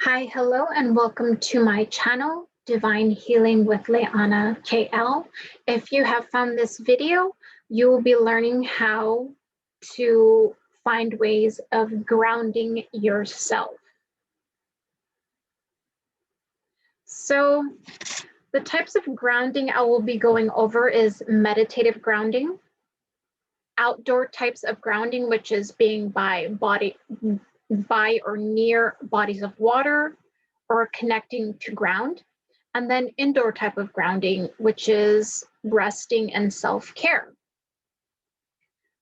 Hi, hello, and welcome to my channel, Divine Healing with Leanna KL. If you have found this video, you will be learning how to find ways of grounding yourself. So the types of grounding I will be going over is meditative grounding, outdoor types of grounding, which is being by or near bodies of water, or connecting to ground, and then indoor type of grounding, which is resting and self-care.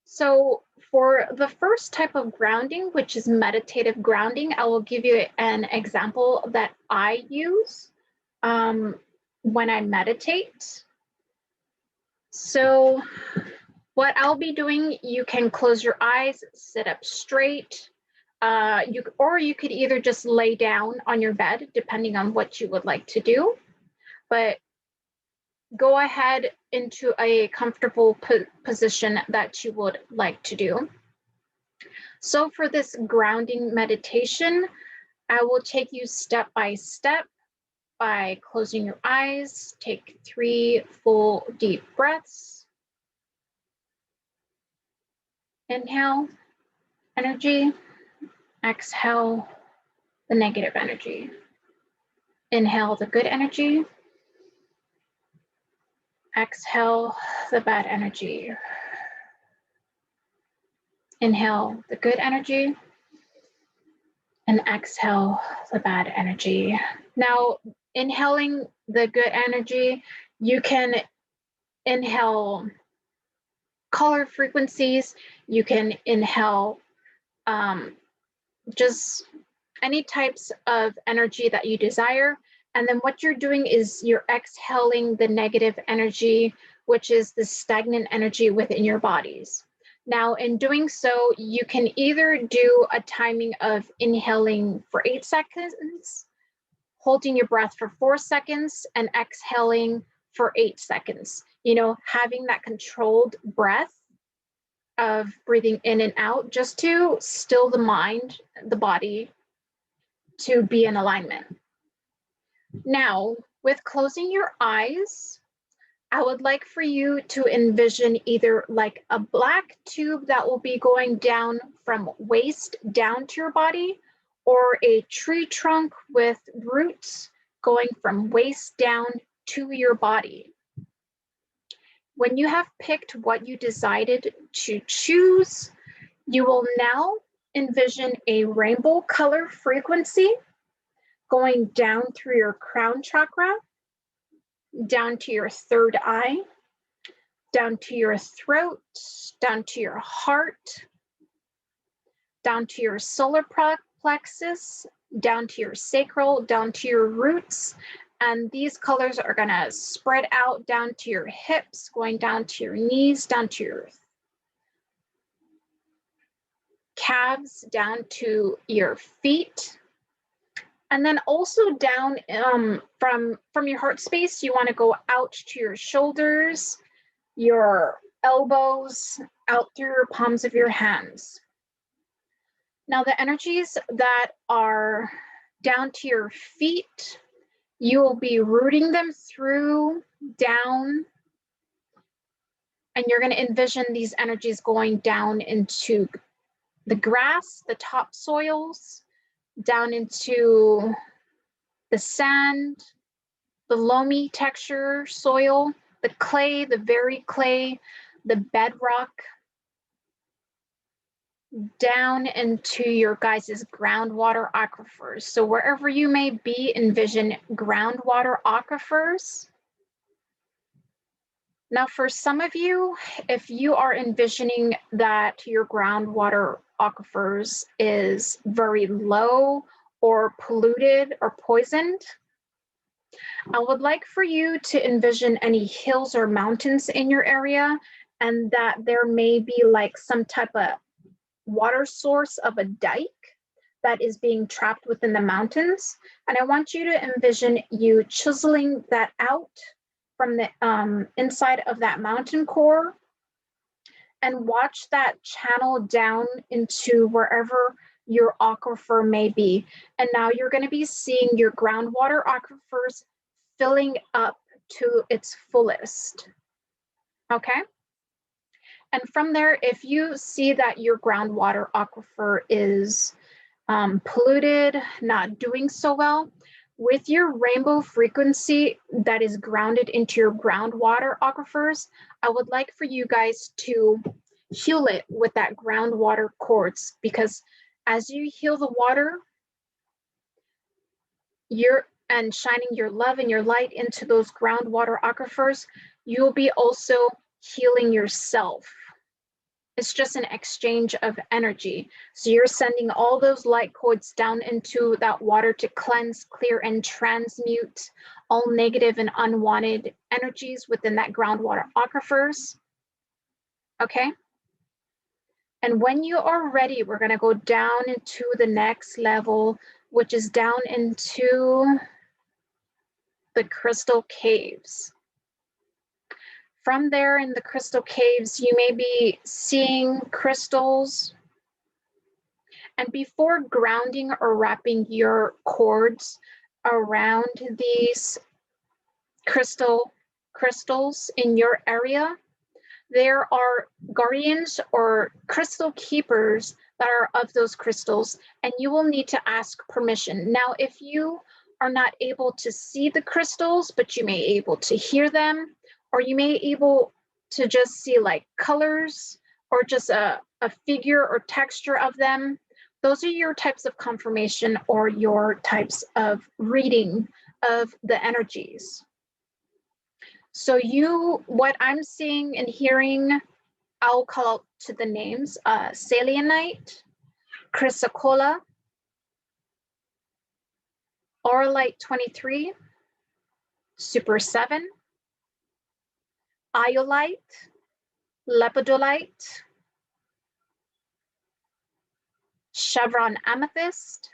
So for the first type of grounding, which is meditative grounding, I will give you an example that I use when I meditate. So what I'll be doing, you can close your eyes, sit up straight, you could either just lay down on your bed, depending on what you would like to do, but go ahead into a comfortable position that you would like to do. So for this grounding meditation, I will take you step by step by closing your eyes. Take 3 full deep breaths. Inhale, energy. Exhale, the negative energy. Inhale the good energy. Exhale the bad energy. Inhale the good energy and exhale the bad energy. Now, inhaling the good energy, you can inhale color frequencies, you can inhale just any types of energy that you desire. And then what you're doing is you're exhaling the negative energy, which is the stagnant energy within your bodies. Now, in doing so, you can either do a timing of inhaling for 8 seconds, holding your breath for 4 seconds, and exhaling for 8 seconds. You know, having that controlled breath of breathing in and out just to still the mind, the body, to be in alignment. Now, with closing your eyes, I would like for you to envision either like a black tube that will be going down from waist down to your body, or a tree trunk with roots going from waist down to your body. When you have picked what you decided to choose, you will now envision a rainbow color frequency going down through your crown chakra, down to your third eye, down to your throat, down to your heart, down to your solar plexus, down to your sacral, down to your roots. And these colors are gonna spread out down to your hips, going down to your knees, down to your calves, down to your feet. And then also down from your heart space, you want to go out to your shoulders, your elbows, out through your palms of your hands. Now the energies that are down to your feet, you will be rooting them through down, and you're going to envision these energies going down into the grass, the topsoils, down into the sand, the loamy texture soil, the clay, the very clay, the bedrock, down into your guys' groundwater aquifers. So wherever you may be, envision groundwater aquifers. Now, for some of you, if you are envisioning that your groundwater aquifers is very low or polluted or poisoned, I would like for you to envision any hills or mountains in your area, and that there may be like some type of water source of a dike that is being trapped within the mountains. And I want you to envision you chiseling that out from the inside of that mountain core, and watch that channel down into wherever your aquifer may be. And now you're going to be seeing your groundwater aquifers filling up to its fullest. Okay? And from there, if you see that your groundwater aquifer is polluted, not doing so well, with your rainbow frequency that is grounded into your groundwater aquifers, I would like for you guys to heal it with that groundwater quartz, because as you heal the water, and shining your love and your light into those groundwater aquifers, you'll be also healing yourself. It's just an exchange of energy. So you're sending all those light cords down into that water to cleanse, clear, and transmute all negative and unwanted energies within that groundwater aquifers. Okay? And when you are ready, we're going to go down into the next level, which is down into the crystal caves. From there in the crystal caves, you may be seeing crystals. And before grounding or wrapping your cords around these crystals in your area, there are guardians or crystal keepers that are of those crystals, and you will need to ask permission. Now, if you are not able to see the crystals, but you may be able to hear them, or you may be able to just see like colors or just a figure or texture of them, those are your types of confirmation or your types of reading of the energies. So what I'm seeing and hearing, I'll call out to the names, Selenite, Chrysocolla, Auralite 23, Super 7, Iolite, Lepidolite, Chevron Amethyst,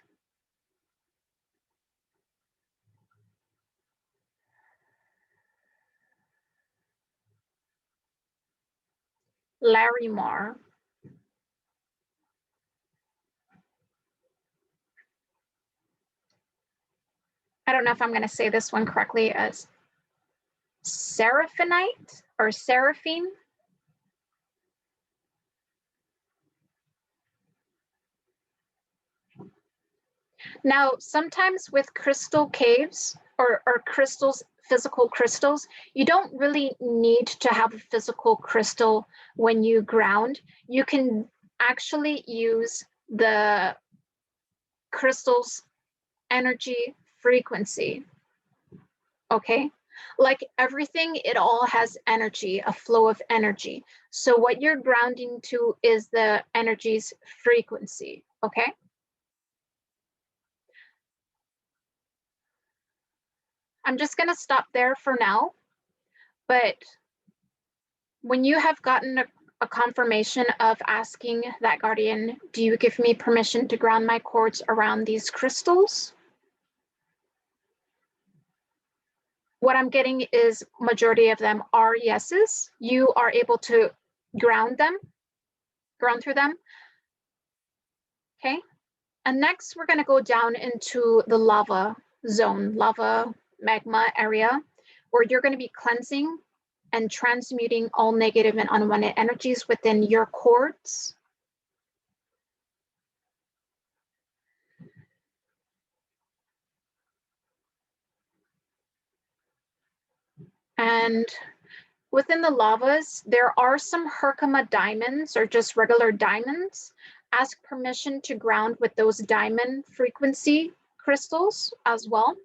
Larimar, I don't know if I'm going to say this one correctly, as Seraphinite or Seraphine. Now, sometimes with crystal caves or crystals, physical crystals, you don't really need to have a physical crystal when you ground. You can actually use the crystal's energy frequency. Okay? Like everything, it all has energy, a flow of energy. So what you're grounding to is the energy's frequency. Okay? I'm just going to stop there for now, but when you have gotten a confirmation of asking that guardian, do you give me permission to ground my cords around these crystals? What I'm getting is majority of them are yeses. You are able to ground through them. Okay. And next we're going to go down into the lava zone, lava magma area, where you're going to be cleansing and transmuting all negative and unwanted energies within your cords. And within the lavas, there are some Herkimer diamonds or just regular diamonds. Ask permission to ground with those diamond frequency crystals as well.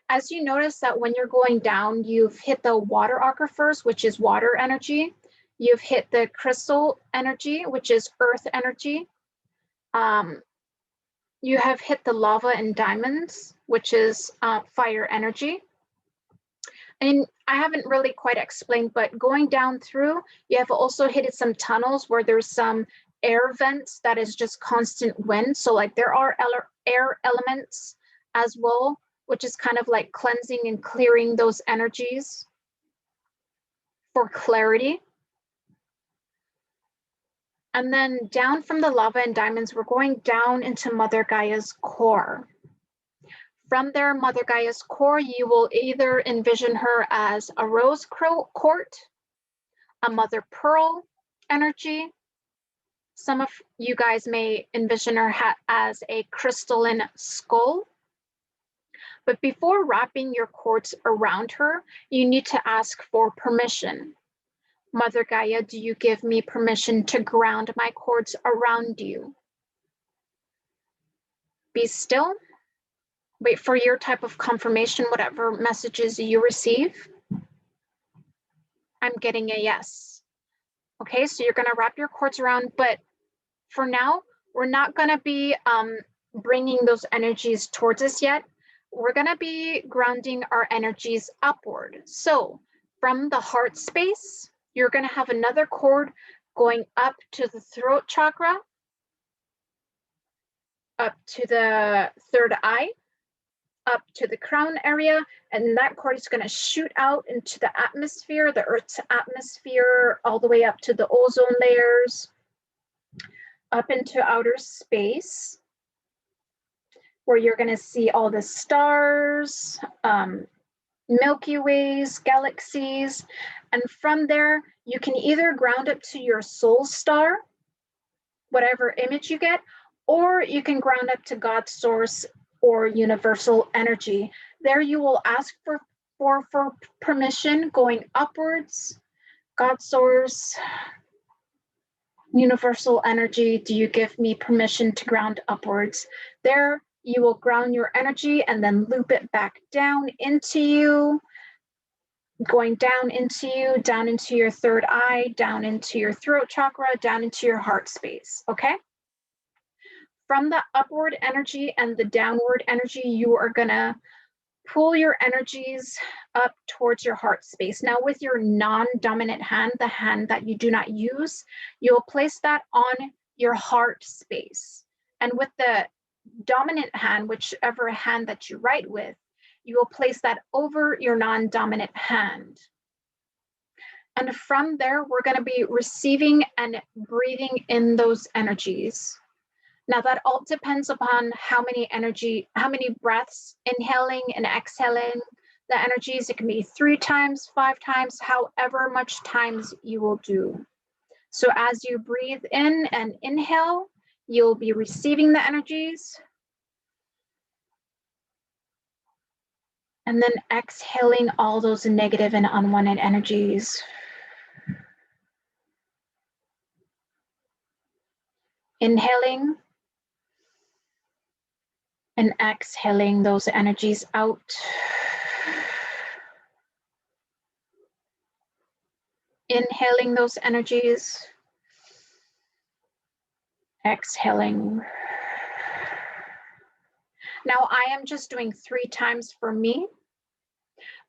As you notice that when you're going down, you've hit the water aquifers, which is water energy. You've hit the crystal energy, which is earth energy. You have hit the lava and diamonds, which is fire energy. And I haven't really quite explained, but going down through, you have also hit some tunnels where there's some air vents that is just constant wind. So like there are air elements as well, which is kind of like cleansing and clearing those energies for clarity. And then down from the lava and diamonds, we're going down into Mother Gaia's core. From there, Mother Gaia's core, you will either envision her as a rose quartz, a mother pearl energy. Some of you guys may envision her as a crystalline skull. But before wrapping your quartz around her, you need to ask for permission. Mother Gaia, do you give me permission to ground my quartz around you? Be still. Wait for your type of confirmation, whatever messages you receive. I'm getting a yes. Okay, so you're gonna wrap your quartz around, but for now, we're not gonna be bringing those energies towards us yet. We're gonna be grounding our energies upward. So from the heart space, you're gonna have another cord going up to the throat chakra, up to the third eye, up to the crown area, and that cord is gonna shoot out into the atmosphere, the Earth's atmosphere, all the way up to the ozone layers, up into outer space, where you're gonna see all the stars, Milky Ways, galaxies, and from there, you can either ground up to your soul star, whatever image you get, or you can ground up to God's source or universal energy. There you will ask for permission going upwards. God source, universal energy, do you give me permission to ground upwards? There you will ground your energy and then loop it back down into you, going down into you, down into your third eye, down into your throat chakra, down into your heart space, okay? From the upward energy and the downward energy, you are gonna pull your energies up towards your heart space. Now with your non-dominant hand, the hand that you do not use, you'll place that on your heart space. And with the dominant hand, whichever hand that you write with, you will place that over your non-dominant hand. And from there, we're going to be receiving and breathing in those energies. Now that all depends upon how many breaths, inhaling and exhaling the energies. It can be 3 times, 5 times, however much times you will do. So as you breathe in and inhale, you'll be receiving the energies. And then exhaling all those negative and unwanted energies. Inhaling and exhaling those energies out. Inhaling those energies. Exhaling. Now I am just doing 3 times for me,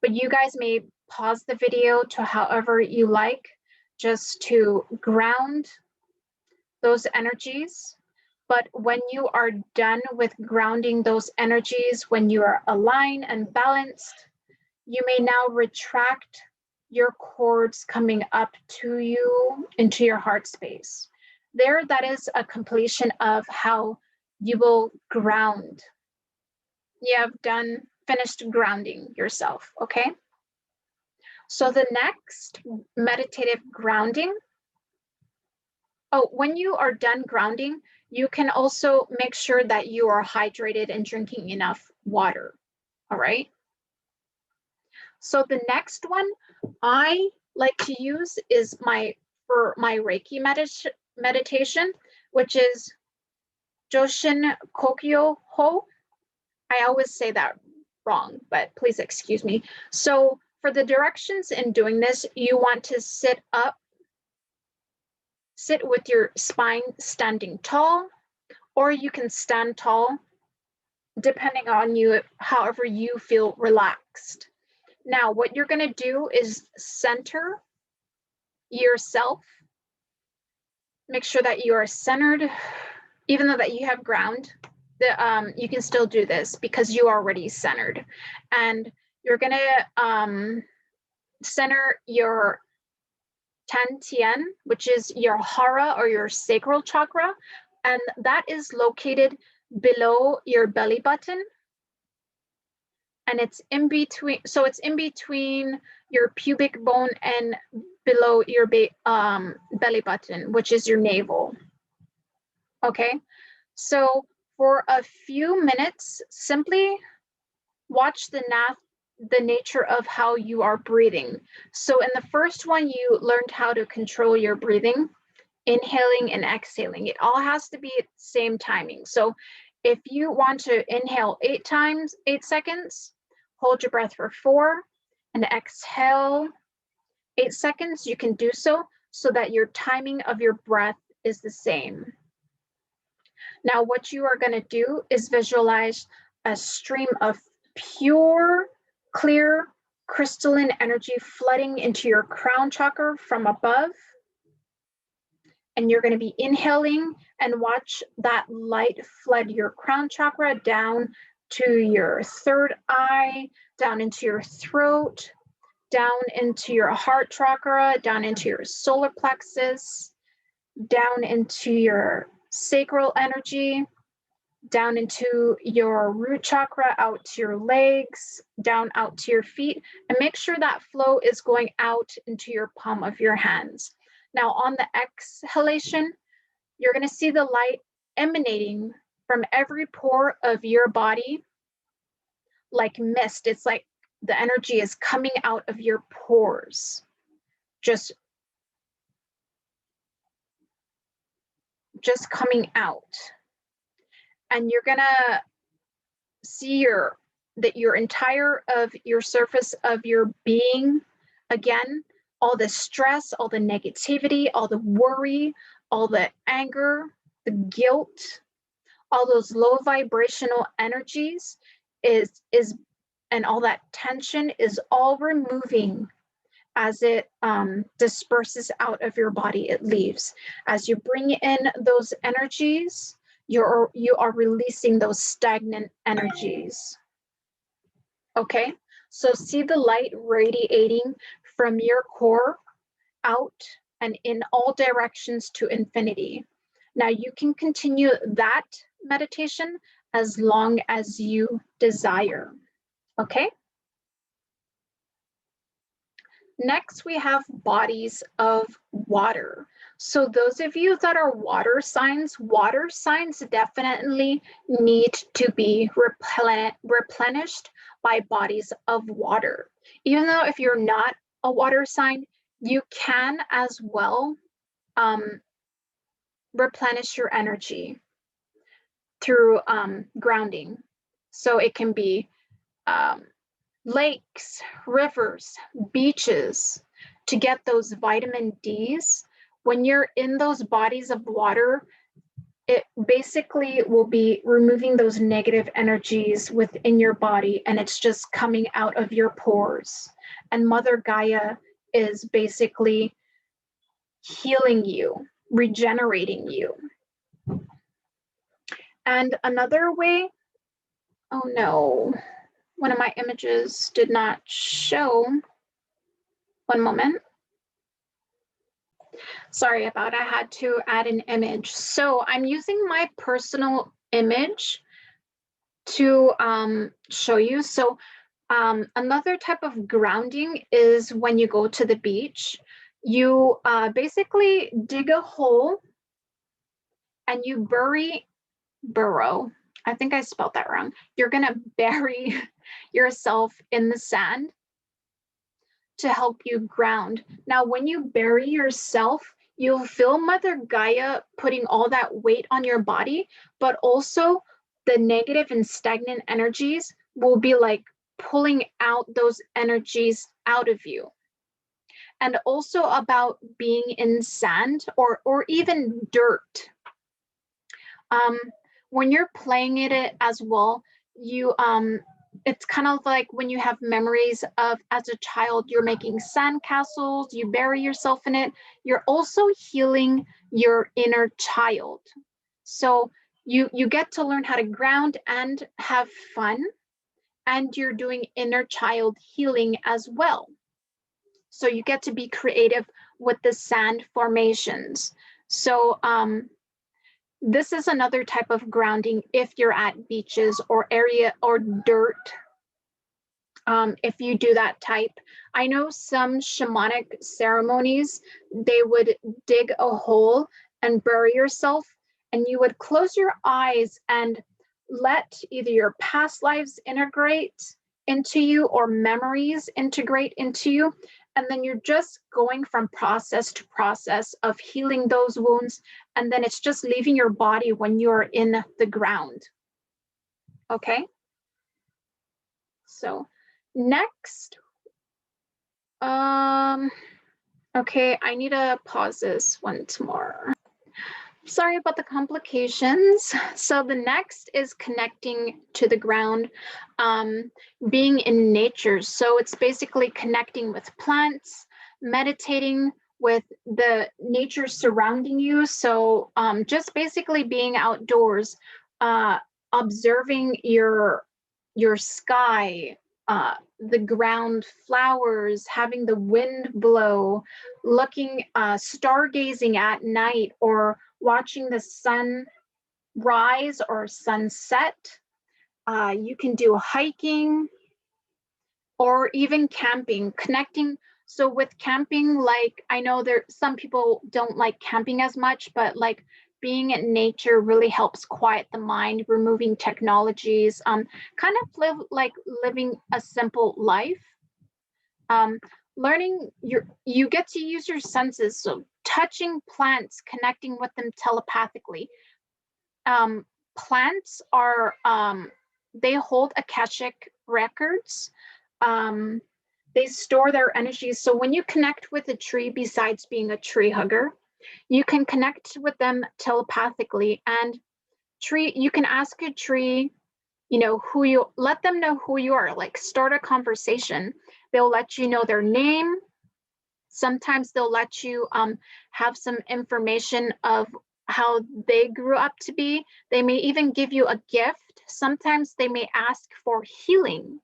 but you guys may pause the video to however you like, just to ground those energies. But when you are done with grounding those energies, when you are aligned and balanced, you may now retract your cords coming up to you into your heart space. There, that is a completion of how you will ground. You have finished grounding yourself, okay? So the next meditative grounding, when you are done grounding, you can also make sure that you are hydrated and drinking enough water, all right? So the next one I like to use is for my Reiki meditation, which is Joshin Kokyo Ho. I always say that wrong, but please excuse me. So for the directions in doing this, you want to sit up, sit with your spine standing tall, or you can stand tall, depending on you, however you feel relaxed. Now, what you're gonna do is center yourself. Make sure that you are centered, even though that you have ground, you can still do this because you are already centered. And you're gonna center your Tan Tien, which is your hara or your sacral chakra, and that is located below your belly button. And it's in between, so it's in between your pubic bone and below your belly button, which is your navel. Okay, so for a few minutes, simply watch the nature of how you are breathing. So in the first one, you learned how to control your breathing, inhaling and exhaling. It all has to be at the same timing. So if you want to inhale 8 seconds, hold your breath for 4, and exhale 8 seconds, you can do so that your timing of your breath is the same. Now, what you are going to do is visualize a stream of pure, clear, crystalline energy flooding into your crown chakra from above. And you're going to be inhaling, and watch that light flood your crown chakra down to your third eye, down into your throat, down into your heart chakra, down into your solar plexus, down into your sacral energy, down into your root chakra, out to your legs, down out to your feet, and make sure that flow is going out into your palm of your hands. Now on the exhalation, you're going to see the light emanating from every pore of your body like mist. It's like the energy is coming out of your pores, just coming out. And you're going to see that your entire of your surface of your being, again, all the stress, all the negativity, all the worry, all the anger, the guilt, all those low vibrational energies and all that tension is all removing as it disperses out of your body. It leaves. As you bring in those energies, you are releasing those stagnant energies. Okay, so see the light radiating from your core out and in all directions to infinity. Now you can continue that meditation as long as you desire. Okay. Next, we have bodies of water. So those of you that are water signs definitely need to be replenished by bodies of water. Even though if you're not a water sign, you can as well replenish your energy through grounding. So it can be lakes, rivers, beaches, to get those vitamin Ds. When you're in those bodies of water, it basically will be removing those negative energies within your body, and it's just coming out of your pores. And Mother Gaia is basically healing you, regenerating you. And another way, oh no, one of my images did not show. One moment. Sorry about it. I had to add an image. So I'm using my personal image to show you. So another type of grounding is when you go to the beach, you basically dig a hole and you burrow. I think I spelled that wrong. You're gonna bury yourself in the sand to help you ground. Now, when you bury yourself, you'll feel Mother Gaia putting all that weight on your body, but also the negative and stagnant energies will be like pulling out those energies out of you. And also about being in sand or even dirt. When you're playing it as well, you it's kind of like when you have memories of as a child, you're making sand castles, you bury yourself in it, you're also healing your inner child. So you get to learn how to ground and have fun, and you're doing inner child healing as well. So you get to be creative with the sand formations. So this is another type of grounding if you're at beaches or area or dirt. If you do that type, I know some shamanic ceremonies, they would dig a hole and bury yourself, and you would close your eyes and let either your past lives integrate into you or memories integrate into you. And then you're just going from process to process of healing those wounds. And then it's just leaving your body when you're in the ground. Okay. So next, okay, I need to pause this once more. Sorry about the complications. So the next is connecting to the ground, being in nature. So it's basically connecting with plants, meditating with the nature surrounding you. So just basically being outdoors, observing your sky, the ground, flowers, having the wind blow, looking, stargazing at night, or watching the sun rise or sunset. You can do hiking or even camping, connecting. So with camping, like I know some people don't like camping as much, but like being in nature really helps quiet the mind, removing technologies, kind of living a simple life. Learning, you get to use your senses, so touching plants, connecting with them telepathically. Plants are, they hold Akashic records. They store their energy. So when you connect with a tree, besides being a tree hugger, you can connect with them telepathically. And you can ask a tree, let them know who you are, like start a conversation. They'll let you know their name. Sometimes they'll let you have some information of how they grew up to be. They may even give you a gift. Sometimes they may ask for healing.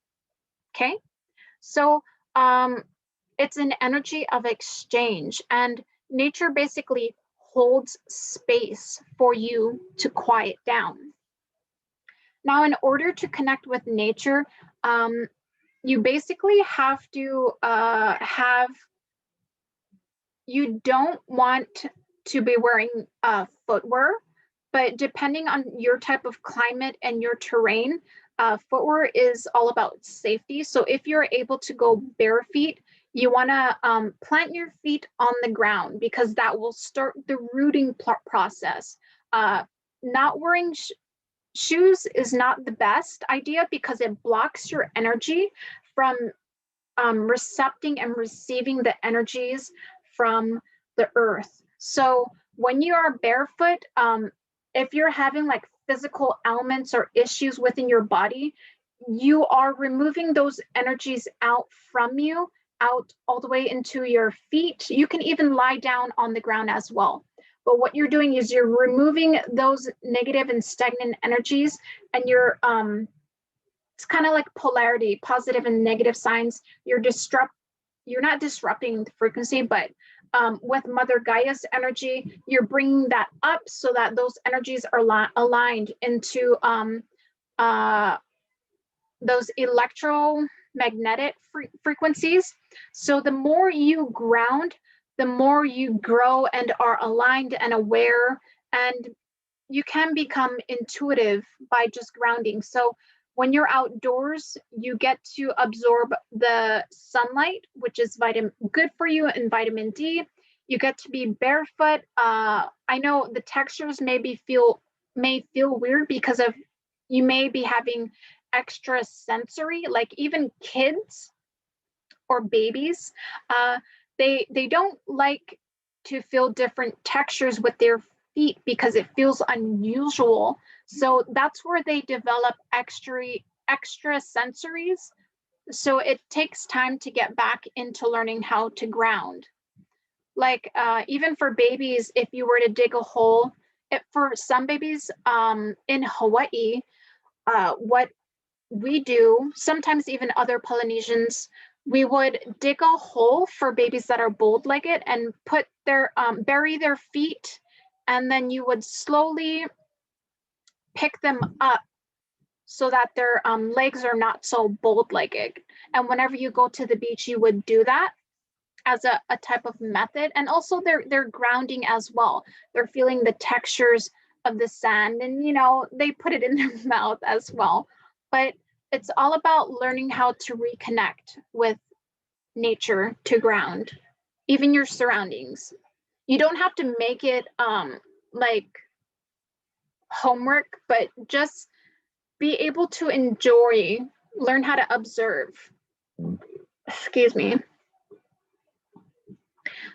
Okay, so it's an energy of exchange, and nature basically holds space for you to quiet down. Now, in order to connect with nature, you basically have to you don't want to be wearing footwear, but depending on your type of climate and your terrain, footwear is all about safety. So if you're able to go bare feet, you want to plant your feet on the ground, because that will start the rooting process. Not wearing shoes is not the best idea, because it blocks your energy from recepting and receiving the energies from the earth. So when you are barefoot, if you're having like physical ailments or issues within your body, you are removing those energies out from you, out all the way into your feet. You can even lie down on the ground as well. But what you're doing is you're removing those negative and stagnant energies, and you're it's kind of like polarity, positive and negative signs. You're not disrupting the frequency, but with Mother Gaia's energy, you're bringing that up so that those energies are aligned into those electromagnetic frequencies. So the more you ground, the more you grow and are aligned and aware, and you can become intuitive by just grounding. So when you're outdoors, you get to absorb the sunlight, which is good for you, and vitamin D. You get to be barefoot. I know the textures may feel weird because of you may be having extra sensory, like even kids or babies, they don't like to feel different textures with their feet because it feels unusual. So that's where they develop extra sensories. So it takes time to get back into learning how to ground. Like even for babies, if you were to dig a hole, for some babies in Hawaii, what we do, sometimes even other Polynesians, We would dig a hole for babies that are bold-legged and put their bury their feet, and then you would slowly pick them up so that their legs are not so bold-legged. And whenever you go to the beach, you would do that as a type of method. And also they're grounding as well. They're feeling the textures of the sand, and you know, they put it in their mouth as well. But it's all about learning how to reconnect with nature, to ground, even your surroundings. You don't have to make it like homework, but just be able to enjoy, learn how to observe. Excuse me.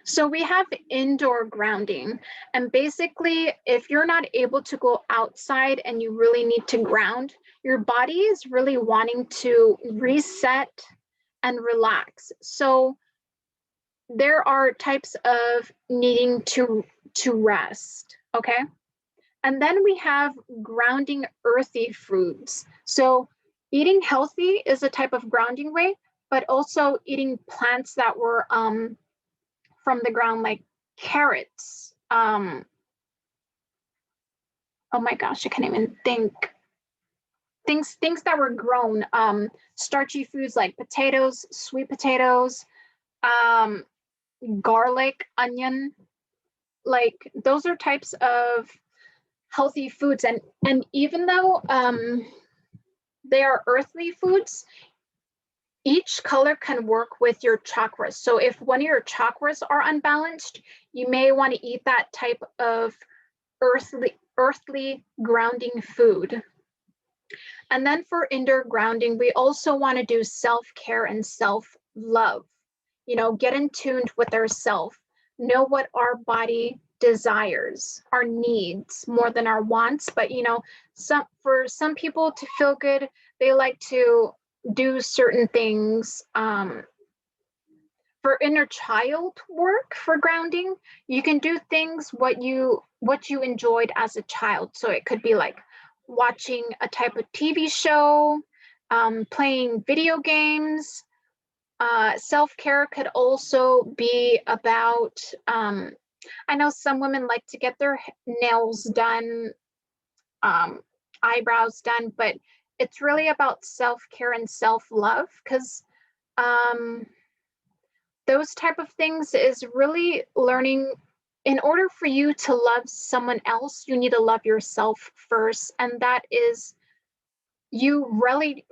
So we have indoor grounding, and basically if you're not able to go outside and you really need to ground, your body is really wanting to reset and relax. So there are types of needing to rest, okay? And then we have grounding earthy foods. So eating healthy is a type of grounding way, but also eating plants that were from the ground, like carrots. Oh my gosh, I can't even think. Things that were grown, starchy foods like potatoes, sweet potatoes, garlic, onion, like those are types of healthy foods. And even though they are earthly foods, each color can work with your chakras. So if one of your chakras are unbalanced, you may want to eat that type of earthly grounding food. And then for indoor grounding, we also want to do self-care and self-love. You know, get in tune with ourselves, know what our body desires, our needs more than our wants. But you know, for some people to feel good, they like to do certain things. For inner child work, for grounding, you can do things what you enjoyed as a child. So it could be like watching a type of TV show, playing video games. Self-care could also be about, I know some women like to get their nails done, eyebrows done, but it's really about self-care and self-love, because those type of things is really learning. In order for you to love someone else, you need to love yourself first. And that is you really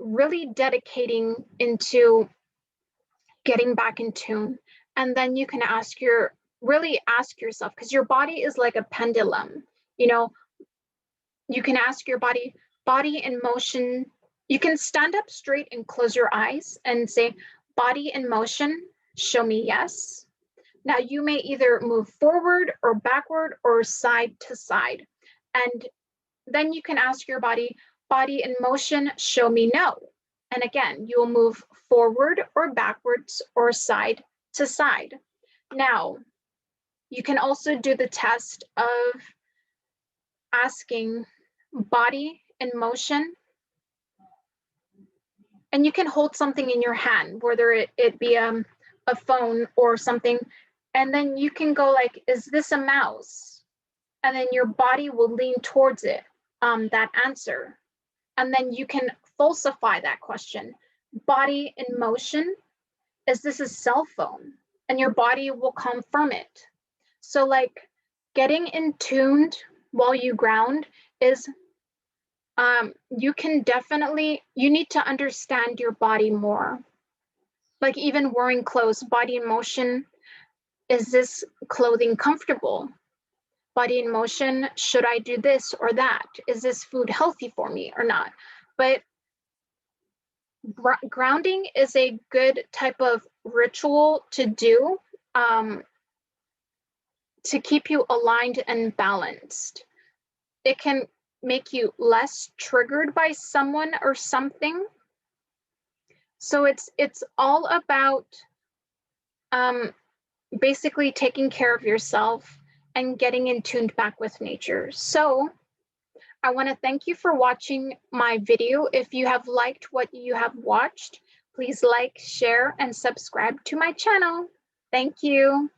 dedicating into getting back in tune. And then you can really ask yourself, because your body is like a pendulum. You know, you can ask your body in motion. You can stand up straight and close your eyes and say, body in motion, show me yes. Now you may either move forward or backward or side to side. And then you can ask your body in motion, show me no. And again, you'll move forward or backwards or side to side. Now, you can also do the test of asking body in motion. And you can hold something in your hand, whether it be a phone or something. And then you can go like, is this a mouse? And then your body will lean towards it, that answer. And then you can falsify that question. Body in motion, is this a cell phone? And your body will confirm it. So like getting in tuned while you ground is, you need to understand your body more. Like even wearing clothes, body in motion, is this clothing comfortable? Body in motion, should I do this or that? Is this food healthy for me or not? But grounding is a good type of ritual to do, to keep you aligned and balanced. It can make you less triggered by someone or something. So it's all about basically taking care of yourself and getting in tune back with nature. So I want to thank you for watching my video. If you have liked what you have watched, Please like, share, and subscribe to my channel. Thank you.